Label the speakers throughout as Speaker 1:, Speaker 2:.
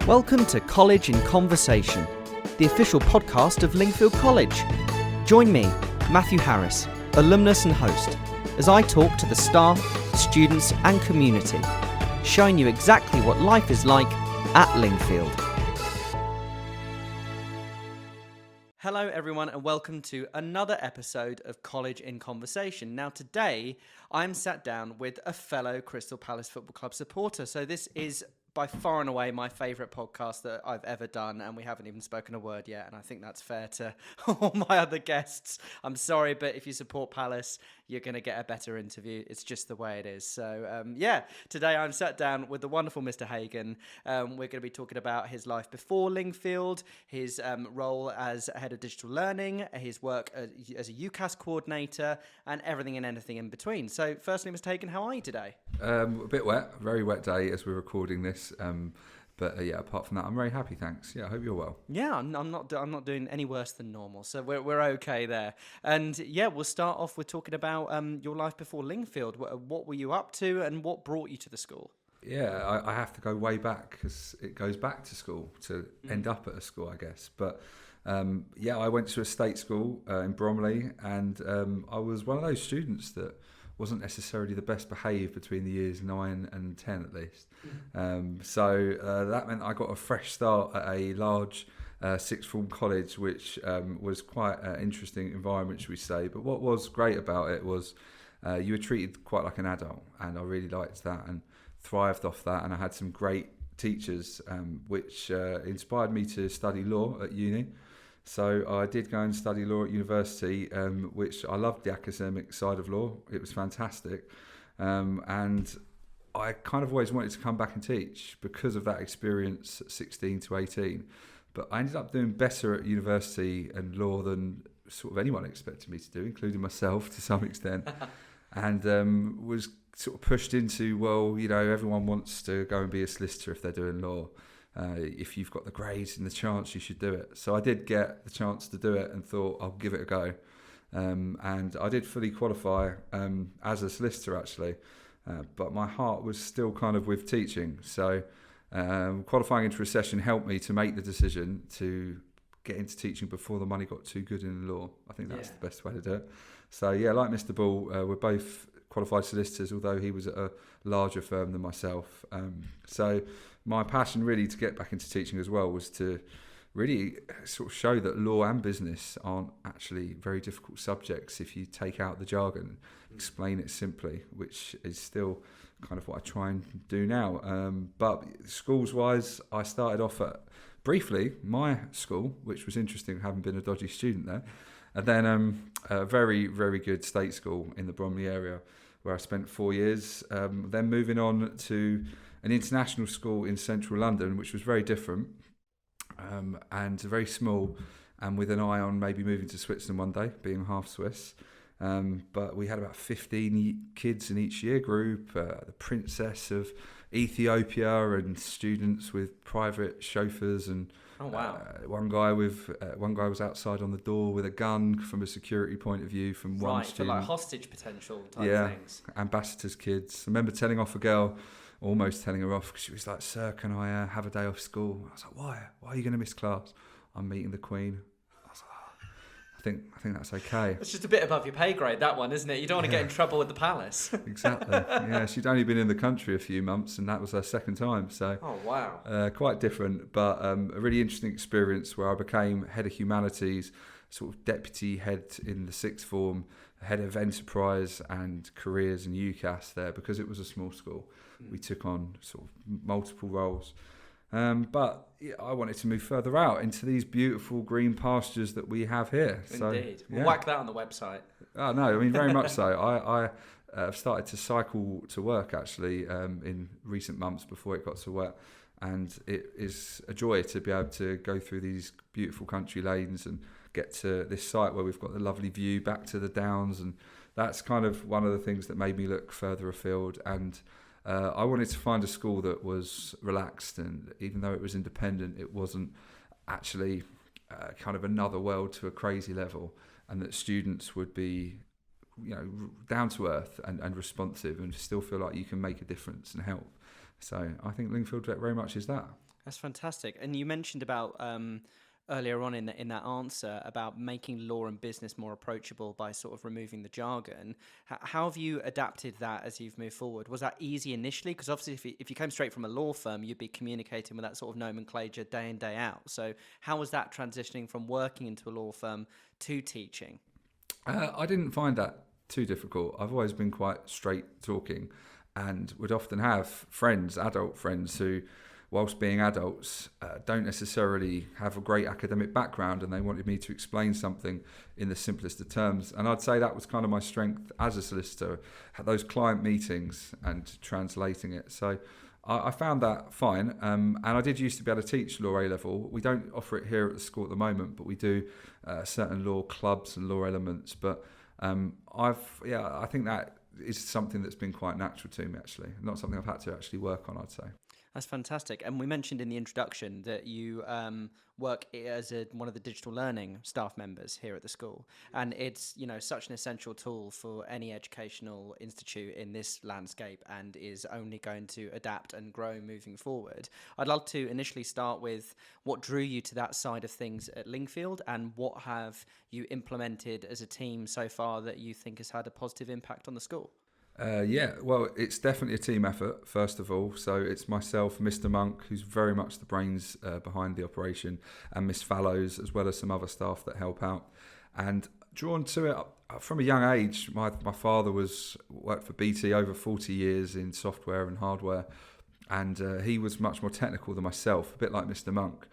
Speaker 1: Welcome to College in Conversation, the official podcast of Lingfield College. Join me, Matthew Harris, alumnus and host, as I talk to the staff, students and community, showing you exactly what life is like at Lingfield. Hello everyone and welcome to another episode of College in Conversation. Now today I'm sat down with a fellow Crystal Palace Football Club supporter. So this is by far and away my favourite podcast that I've ever done, and we haven't even spoken a word yet, and I think that's fair to all my other guests. I'm sorry, but if you support Palace, you're going to get a better interview. It's just the way it is. So, today I'm sat down with the wonderful Mr. Hagan. We're going to be talking about his life before Lingfield, his role as head of digital learning, his work as a UCAS coordinator, and everything and anything in between. So, firstly, Mr. Hagan, how are you today?
Speaker 2: A bit wet, very wet day as we're recording this. But apart from that, I'm very happy. Thanks. Yeah, I hope you're well.
Speaker 1: Yeah, I'm not doing any worse than normal, so we're okay there. And yeah, we'll start off with talking about your life before Lingfield. What were you up to, and what brought you to the school?
Speaker 2: Yeah, I have to go way back because it goes back to school to end up at a school, I guess. But I went to a state school in Bromley, and I was one of those students that wasn't necessarily the best behaved between the years 9 and 10 at least. So that meant I got a fresh start at a large sixth form college, which was quite an interesting environment, should we say. But what was great about it was you were treated quite like an adult, and I really liked that and thrived off that. And I had some great teachers, which inspired me to study law at uni. So I did go and study law at university, which I loved the academic side of law. It was fantastic. And I kind of always wanted to come back and teach because of that experience at 16 to 18. But I ended up doing better at university and law than sort of anyone expected me to do, including myself to some extent. And was sort of pushed into, everyone wants to go and be a solicitor if they're doing law. If you've got the grades and the chance, you should do it. So I did get the chance to do it and thought I'll give it a go. And I did fully qualify as a solicitor actually, but my heart was still kind of with teaching. So qualifying into a session helped me to make the decision to get into teaching before the money got too good in law. I think that's the best way to do it. So like Mr. Ball, we're both qualified solicitors, although he was at a larger firm than myself. So my passion really to get back into teaching as well was to really sort of show that law and business aren't actually very difficult subjects if you take out the jargon, explain it simply, which is still kind of what I try and do now. But schools-wise, I started off at, briefly, my school, which was interesting, having been a dodgy student there, and then a very, very good state school in the Bromley area, where I spent 4 years, then moving on to an international school in central London, which was very different and very small, and with an eye on maybe moving to Switzerland one day, being half Swiss. But we had about 15 kids in each year group, the Princess of Ethiopia, and students with private chauffeurs, and
Speaker 1: oh wow!
Speaker 2: One guy was outside on the door with a gun from a security point of view from one student.
Speaker 1: For like hostage potential type things.
Speaker 2: Ambassadors' kids. I remember telling off a girl, almost telling her off, because she was like, "Sir, can I have a day off school?" I was like, "Why? Why are you going to miss class?" "I'm meeting the Queen." I was like, I think that's okay.
Speaker 1: It's just a bit above your pay grade, that one, isn't it? You don't want to get in trouble with the palace.
Speaker 2: Exactly. Yeah, she'd only been in the country a few months, and that was her second time. So,
Speaker 1: oh wow,
Speaker 2: quite different, but a really interesting experience where I became head of humanities, sort of deputy head in the sixth form, head of enterprise and careers and UCAS there, because it was a small school. We took on sort of multiple roles. But I wanted to move further out into these beautiful green pastures that we have here.
Speaker 1: Indeed. We'll whack that on the website.
Speaker 2: Oh, no, I mean, very much so. I have started to cycle to work, actually, in recent months before it got so wet. And it is a joy to be able to go through these beautiful country lanes and get to this site where we've got the lovely view back to the downs. And that's kind of one of the things that made me look further afield. And I wanted to find a school that was relaxed, and even though it was independent, it wasn't actually kind of another world to a crazy level, and that students would be, down to earth and responsive, and still feel like you can make a difference and help. So I think Lingfield very much is that.
Speaker 1: That's fantastic. And you mentioned about earlier on in that answer about making law and business more approachable by sort of removing the jargon. How have you adapted that as you've moved forward? Was that easy initially? Because obviously if you came straight from a law firm, you'd be communicating with that sort of nomenclature day in, day out. So how was that transitioning from working into a law firm to teaching?
Speaker 2: I didn't find that too difficult. I've always been quite straight talking and would often have friends, adult friends, who, whilst being adults, don't necessarily have a great academic background, and they wanted me to explain something in the simplest of terms. And I'd say that was kind of my strength as a solicitor, had those client meetings and translating it. So I found that fine. And I did used to be able to teach law A-level. We don't offer it here at the school at the moment, but we do certain law clubs and law elements. But I think that is something that's been quite natural to me, actually. Not something I've had to actually work on, I'd say.
Speaker 1: That's fantastic. And we mentioned in the introduction that you work as one of the digital learning staff members here at the school. And it's, such an essential tool for any educational institute in this landscape, and is only going to adapt and grow moving forward. I'd love to initially start with what drew you to that side of things at Lingfield, and what have you implemented as a team so far that you think has had a positive impact on the school?
Speaker 2: Well, it's definitely a team effort, first of all. So it's myself, Mr. Monk, who's very much the brains behind the operation, and Miss Fallows, as well as some other staff that help out. And drawn to it from a young age. My father worked for BT over 40 years in software and hardware, and he was much more technical than myself, a bit like Mr. Monk.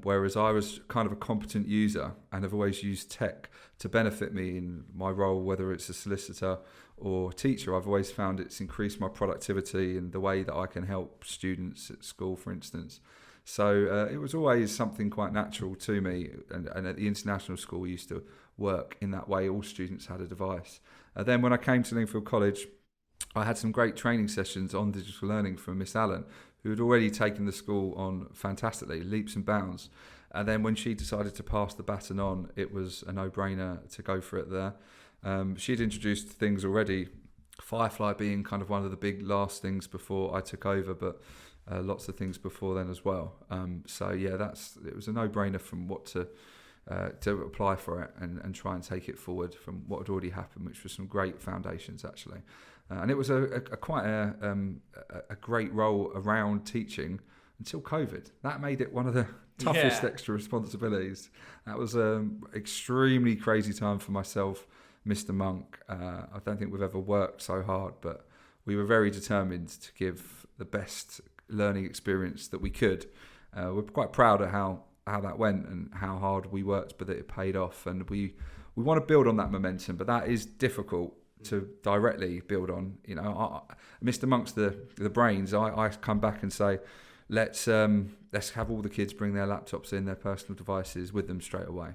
Speaker 2: Whereas I was kind of a competent user and have always used tech to benefit me in my role, whether it's a solicitor or teacher. I've always found it's increased my productivity and the way that I can help students at school, for instance. So it was always something quite natural to me. And at the international school, we used to work in that way. All students had a device. Then when I came to Lingfield College, I had some great training sessions on digital learning from Miss Allen, who had already taken the school on fantastically, leaps and bounds. And then when she decided to pass the baton on, it was a no-brainer to go for it there. She'd introduced things already, Firefly being kind of one of the big last things before I took over, but lots of things before then as well. It was a no-brainer from what to apply for it and try and take it forward from what had already happened, which was some great foundations actually. And it was quite a great role around teaching until COVID. That made it one of the toughest extra responsibilities. That was an extremely crazy time for myself, Mr. Monk. I don't think we've ever worked so hard, but we were very determined to give the best learning experience that we could. We're quite proud of how that went and how hard we worked, but that it paid off. And we want to build on that momentum, but that is difficult to directly build on. Mr. Monk's the brains. I come back and say, let's have all the kids bring their laptops in, their personal devices with them straight away.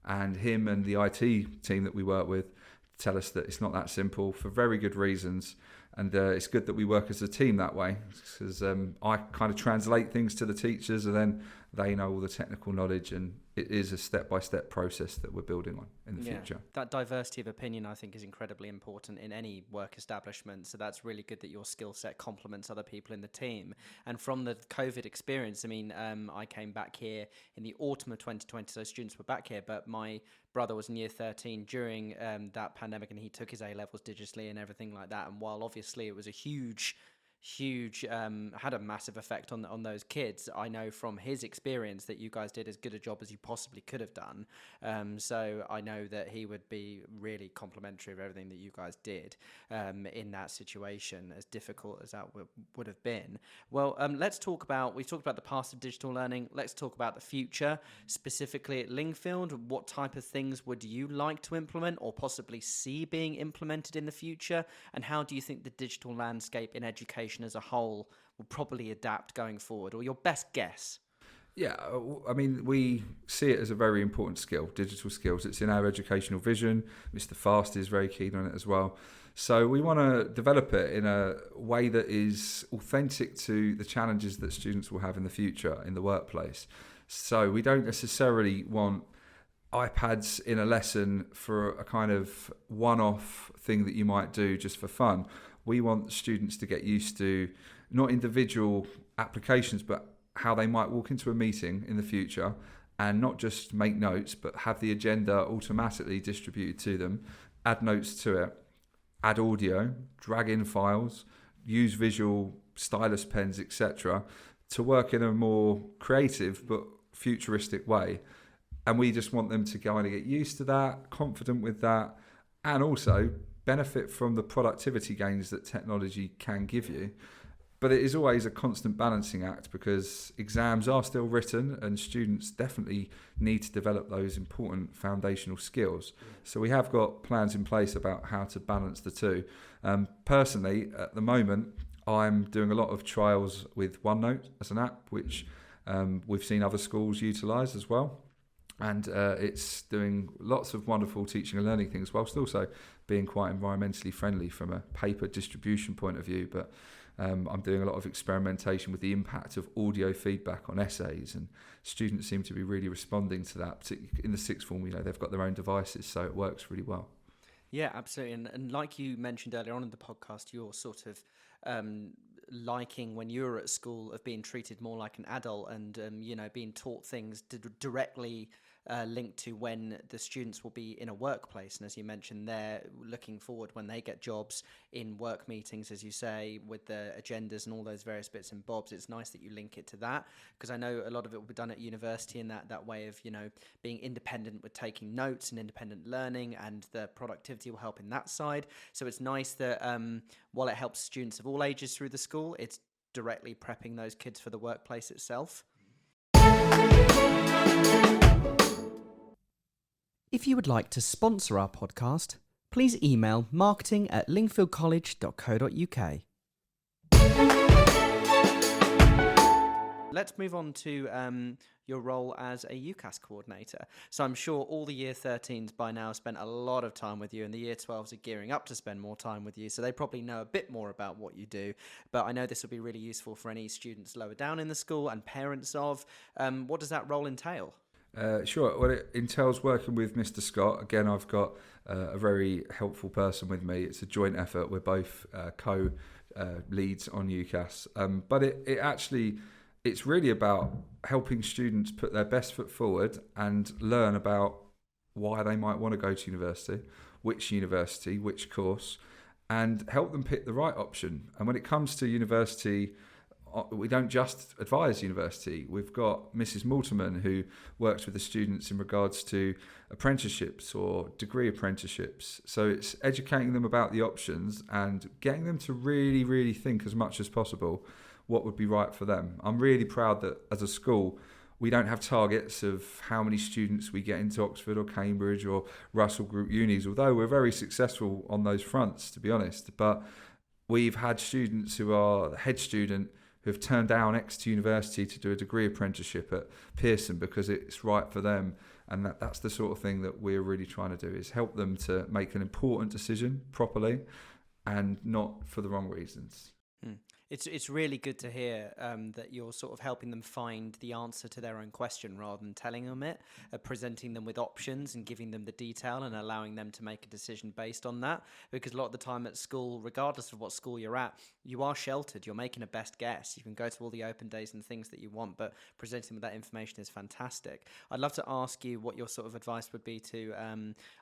Speaker 2: And him and the IT team that we work with tell us that it's not that simple for very good reasons. And it's good that we work as a team that way, because I kind of translate things to the teachers, and then they know all the technical knowledge, and it is a step-by-step process that we're building on in the future.
Speaker 1: That diversity of opinion, I think, is incredibly important in any work establishment. So that's really good that your skill set complements other people in the team. And from the COVID experience, I came back here in the autumn of 2020, so students were back here, but my brother was in year 13 during that pandemic, and he took his A-levels digitally and everything like that. And while obviously it was a huge had a massive effect on those kids, I know from his experience that you guys did as good a job as you possibly could have done. So I know that he would be really complimentary of everything that you guys did in that situation, as difficult as that would have been. Well, we've talked about the past of digital learning. Let's talk about the future, specifically at Lingfield. What type of things would you like to implement or possibly see being implemented in the future? And how do you think the digital landscape in education as a whole will probably adapt going forward, or your best guess?
Speaker 2: Yeah, we see it as a very important skill, digital skills. It's in our educational vision. Mr. Fast is very keen on it as well. So we want to develop it in a way that is authentic to the challenges that students will have in the future in the workplace. So we don't necessarily want iPads in a lesson for a kind of one-off thing that you might do just for fun. We want students to get used to not individual applications, but how they might walk into a meeting in the future and not just make notes, but have the agenda automatically distributed to them, add notes to it, add audio, drag in files, use visual stylus pens, etc., to work in a more creative but futuristic way. And we just want them to kind of get used to that, confident with that, and also benefit from the productivity gains that technology can give you. But it is always a constant balancing act, because exams are still written and students definitely need to develop those important foundational skills. So we have got plans in place about how to balance the two. Personally, at the moment, I'm doing a lot of trials with OneNote as an app, which we've seen other schools utilise as well. And it's doing lots of wonderful teaching and learning things, whilst also being quite environmentally friendly from a paper distribution point of view. But I'm doing a lot of experimentation with the impact of audio feedback on essays, and students seem to be really responding to that. Particularly in the sixth form, they've got their own devices, so it works really well.
Speaker 1: Yeah, absolutely. And like you mentioned earlier on in the podcast, you're sort of liking when you were at school of being treated more like an adult and, being taught things directly linked to when the students will be in a workplace. And as you mentioned, they're looking forward when they get jobs in work meetings, as you say, with the agendas and all those various bits and bobs. It's nice that you link it to that, because I know a lot of it will be done at university in that way of, being independent with taking notes and independent learning, and the productivity will help in that side. So it's nice that while it helps students of all ages through the school, it's directly prepping those kids for the workplace itself. If you would like to sponsor our podcast, please email marketing@lingfieldcollege.co.uk. Let's move on to your role as a UCAS coordinator. So I'm sure all the Year 13s by now spent a lot of time with you, and the Year 12s are gearing up to spend more time with you, so they probably know a bit more about what you do. But I know this will be really useful for any students lower down in the school and parents of. What does that role entail?
Speaker 2: Sure. Well, it entails working with Mr. Scott. Again, I've got a very helpful person with me. It's a joint effort. We're both co-leads on UCAS. But it's really about helping students put their best foot forward and learn about why they might want to go to university, which course, and help them pick the right option. And when it comes to university, we don't just advise university. We've got Mrs. Mortimer, who works with the students in regards to apprenticeships or degree apprenticeships. So it's educating them about the options and getting them to really, really think as much as possible what would be right for them. I'm really proud that as a school, we don't have targets of how many students we get into Oxford or Cambridge or Russell Group unis, although we're very successful on those fronts, to be honest. But we've had students who are the head student who have turned down Exeter University to do a degree apprenticeship at Pearson because it's right for them. And that's the sort of thing that we're really trying to do, is help them to make an important decision properly and not for the wrong reasons.
Speaker 1: It's really good to hear that you're sort of helping them find the answer to their own question rather than telling them it, presenting them with options and giving them the detail and allowing them to make a decision based on that. Because a lot of the time at school, regardless of what school you're at, you are sheltered. You're making a best guess. You can go to all the open days and things that you want, but presenting them with that information is fantastic. I'd love to ask you what your sort of advice would be to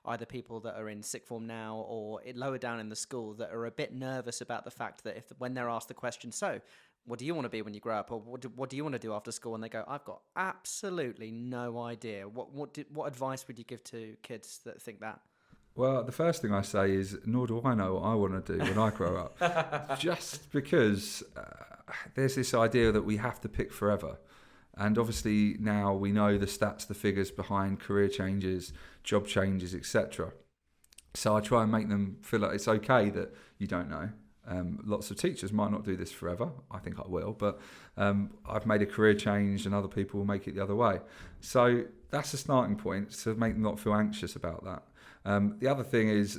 Speaker 1: either people that are in sixth form now or lower down in the school that are a bit nervous about the fact that when they're asked the question, so what do you want to be when you grow up, or what do you want to do after school, and they go, I've got absolutely no idea, what advice would you give to kids that think that?
Speaker 2: Well, the first thing I say is, nor do I know what I want to do when I grow up. Just because there's this idea that we have to pick forever. And obviously now we know the stats, the figures behind career changes, job changes, etc. So I try and make them feel like it's okay that you don't know. Lots of teachers might not do this forever. I think I will, but I've made a career change and other people will make it the other way. So that's a starting point to make them not feel anxious about that. The other thing is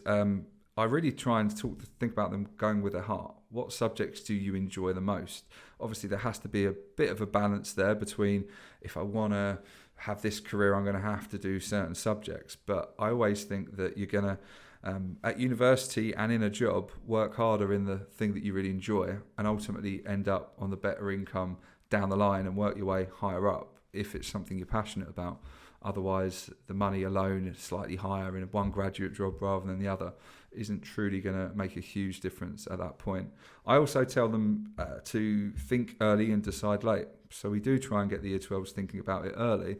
Speaker 2: I really try and think about them going with their heart. What subjects do you enjoy the most? Obviously, there has to be a bit of a balance there between, if I want to have this career, I'm going to have to do certain subjects. But I always think that you're going to At university and in a job, work harder in the thing that you really enjoy and ultimately end up on the better income down the line and work your way higher up if it's something you're passionate about. Otherwise, the money alone is slightly higher in one graduate job rather than the other isn't truly going to make a huge difference at that point. I also tell them to think early and decide late. So we do try and get the Year 12s thinking about it early.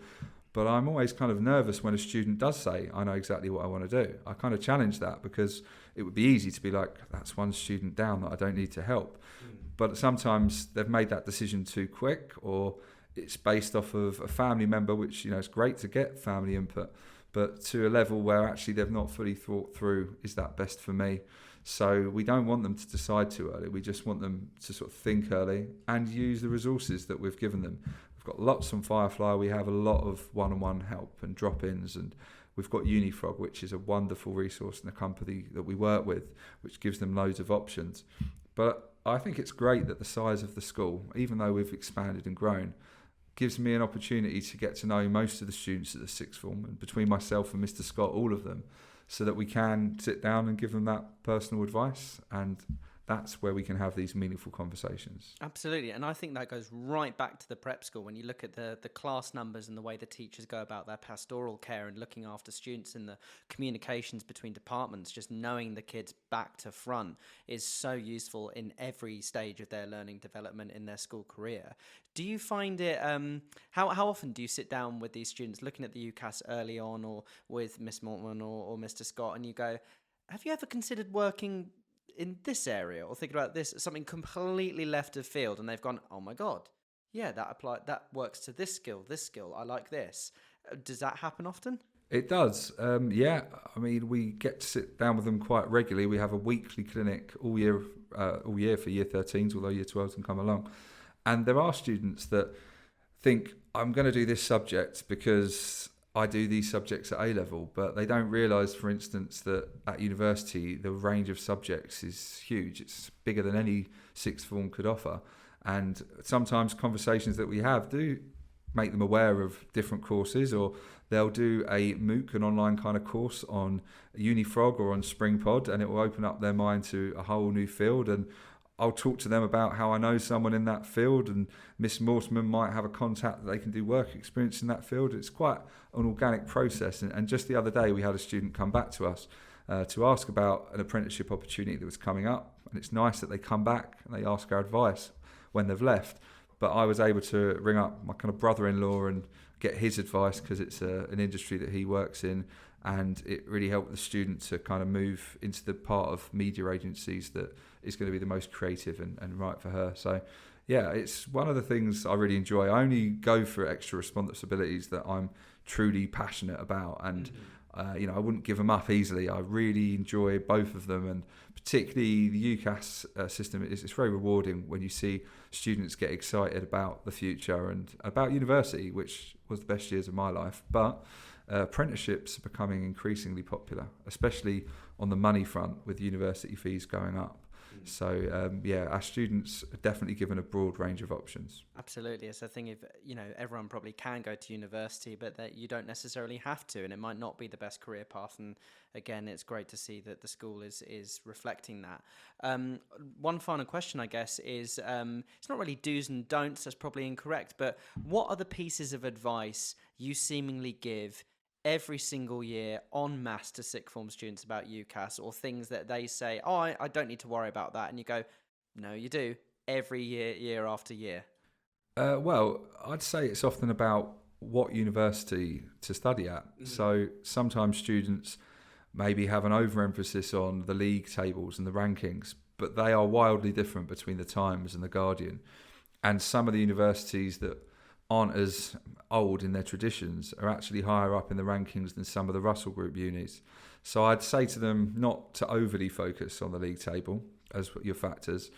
Speaker 2: But I'm always kind of nervous when a student does say, I know exactly what I want to do. I kind of challenge that because it would be easy to be like, that's one student down that I don't need to help. But sometimes they've made that decision too quick, or it's based off of a family member, which, it's great to get family input, but to a level where actually they've not fully thought through, is that best for me? So we don't want them to decide too early. We just want them to sort of think early and use the resources that we've given them. We've got lots on Firefly. We have a lot of one-on-one help and drop-ins, and we've got Unifrog, which is a wonderful resource in the company that we work with, which gives them loads of options. But I think it's great that the size of the school, even though we've expanded and grown, gives me an opportunity to get to know most of the students at the sixth form, and between myself and Mr. Scott, all of them, so that we can sit down and give them that personal advice, and that's where we can have these meaningful conversations.
Speaker 1: Absolutely. And I think that goes right back to the prep school. When you look at the class numbers and the way the teachers go about their pastoral care and looking after students, and the communications between departments, just knowing the kids back to front is so useful in every stage of their learning development in their school career. Do you find it, how often do you sit down with these students looking at the UCAS early on, or with Miss Mortman or Mr. Scott, and you go, have you ever considered working in this area, or thinking about this, something completely left of field, and they've gone, oh my God, yeah, that works to this skill, I like this. Does that happen often?
Speaker 2: It does, yeah. I mean, we get to sit down with them quite regularly. We have a weekly clinic all year for Year 13s, although Year 12s can come along. And there are students that think, I'm going to do this subject because I do these subjects at A-level, but they don't realise, for instance, that at university the range of subjects is huge. It's bigger than any sixth form could offer. And sometimes conversations that we have do make them aware of different courses, or they'll do a MOOC, an online kind of course on Unifrog or on SpringPod, and it will open up their mind to a whole new field. And I'll talk to them about how I know someone in that field, and Miss Morseman might have a contact that they can do work experience in that field. It's quite an organic process. And just the other day, we had a student come back to us to ask about an apprenticeship opportunity that was coming up. And it's nice that they come back and they ask our advice when they've left. But I was able to ring up my kind of brother-in-law and get his advice, because it's an industry that he works in. And it really helped the student to kind of move into the part of media agencies that is going to be the most creative and right for her. So, yeah, it's one of the things I really enjoy. I only go for extra responsibilities that I'm truly passionate about, and I wouldn't give them up easily. I really enjoy both of them, and particularly the UCAS system. It's very rewarding when you see students get excited about the future and about university, which was the best years of my life. But apprenticeships are becoming increasingly popular, especially on the money front with university fees going up. So, our students are definitely given a broad range of options. Absolutely.
Speaker 1: It's a thing of, everyone probably can go to university, but that you don't necessarily have to, and it might not be the best career path. And again, it's great to see that the school is reflecting that. One final question, I guess, is it's not really do's and don'ts, that's probably incorrect, but what are the pieces of advice you seemingly give every single year en masse to sixth form students about UCAS, or things that they say, oh, I don't need to worry about that, and you go, no, you do, every year after year?
Speaker 2: Well, I'd say it's often about what university to study at. So sometimes students maybe have an overemphasis on the league tables and the rankings, but they are wildly different between the Times and the Guardian. And some of the universities that aren't as old in their traditions are actually higher up in the rankings than some of the Russell Group unis. So I'd say to them not to overly focus on the league table as your factors,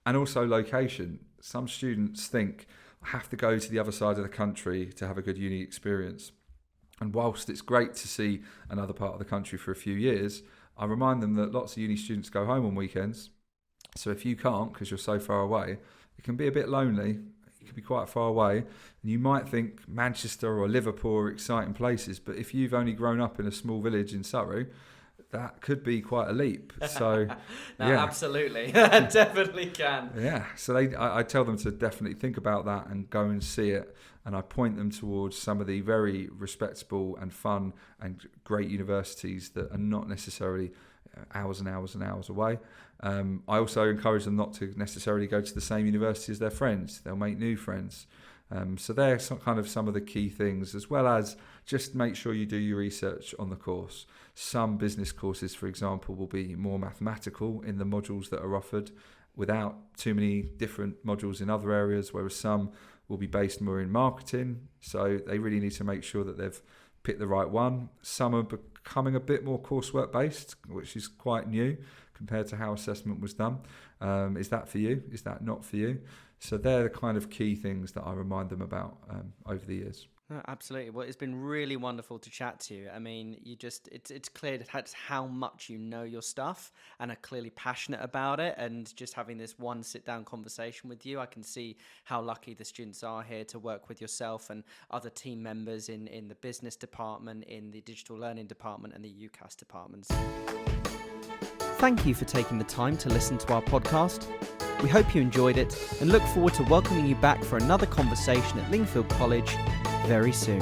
Speaker 2: and also location. Some students think, I have to go to the other side of the country to have a good uni experience. And whilst it's great to see another part of the country for a few years, I remind them that lots of uni students go home on weekends. So if you can't, because you're so far away, it can be a bit lonely. It could be quite far away, and you might think Manchester or Liverpool are exciting places, but if you've only grown up in a small village in Surrey, that could be quite a leap. So,
Speaker 1: no,
Speaker 2: yeah.
Speaker 1: absolutely. Definitely can.
Speaker 2: Yeah. So I tell them to definitely think about that and go and see it. And I point them towards some of the very respectable and fun and great universities that are not necessarily hours and hours and hours away. I also encourage them not to necessarily go to the same university as their friends. They'll make new friends. So they're some of the key things, as well as just make sure you do your research on the course. Some business courses, for example, will be more mathematical in the modules that are offered without too many different modules in other areas, whereas some will be based more in marketing. So they really need to make sure that they've picked the right one. Some are becoming a bit more coursework based, which is quite new compared to how assessment was done. Is that for you? Is that not for you? So they're the kind of key things that I remind them about over the years.
Speaker 1: Oh, absolutely. Well, it's been really wonderful to chat to you. I mean, it's clear how much you know your stuff and are clearly passionate about it. And just having this one sit-down conversation with you, I can see how lucky the students are here to work with yourself and other team members in the business department, in the digital learning department and the UCAS departments. Thank you for taking the time to listen to our podcast. We hope you enjoyed it and look forward to welcoming you back for another conversation at Lingfield College very soon.